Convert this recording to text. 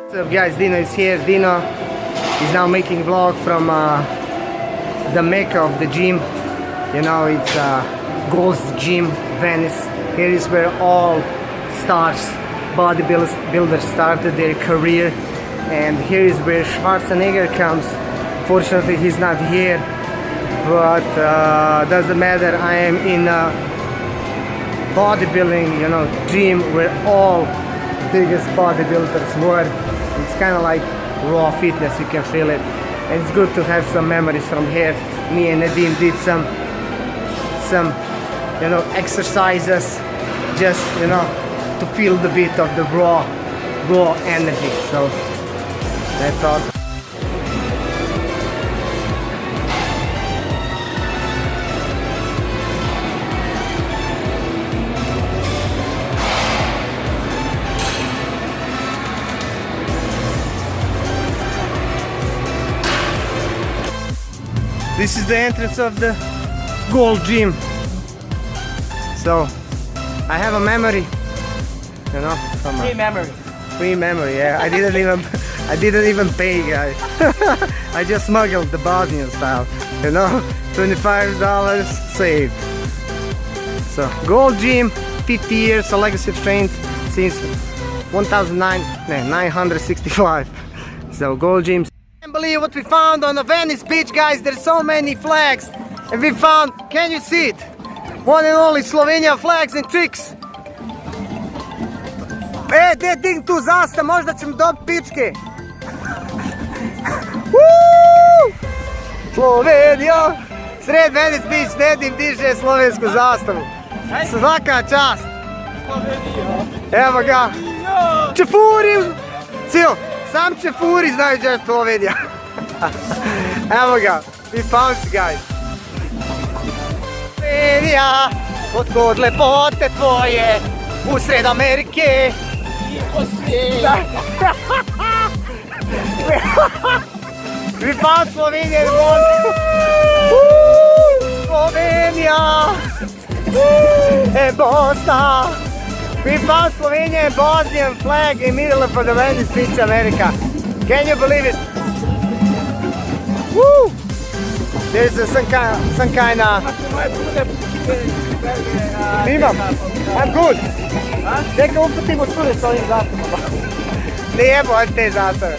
What's up guys, Dino is here. Dino is now making vlog from the mecca of the gym. You know, it's Gold's Gym, Venice. Here is where all stars, bodybuilders started their career. And here is where Schwarzenegger comes. Fortunately he's not here, but doesn't matter. I am in a bodybuilding, you know, gym where all biggest bodybuilders were. It's kind of like raw fitness, you can feel it, and it's good to have some memories from here. Me and Nadine did some you know, exercises, just, you know, to feel the bit of the raw energy. So that's all. This is the entrance of the Gold Gym. So I have a memory, you know, from free memory. Yeah, I didn't even pay, guys. I just smuggled the Bosnian style, you know, $25 saved. So Gold Gym, 50 years, a legacy trained since 1965. So Gold Gym. Can't believe what we found on the Venice beach, guys. There's so many flags, and we found, can you see it? One and only Slovenia flags and tricks. Gdje digni tu zastavu, možda ćemo dobiti pičke. Slovenija, sred Venice beach, Nedim diže slovensku zastavu. Svaka čast. Evo ga. Čefuri, cijel. Sam čefuri znaju gdje je Slovenija. Evo ga, we found it, guys. Slovenija, odkud lepote tvoje, usred Amerike i po svijetu. We found Slovenia in Bosnia. Slovenija, Bosna. We found Slovenia and Bosnian flag in middle of the Venice Beach, America. Can you believe it? Woo! There's some kind of... I'm good. Neka uputimo tu s ovim zastavama. Ne jebo te zastave.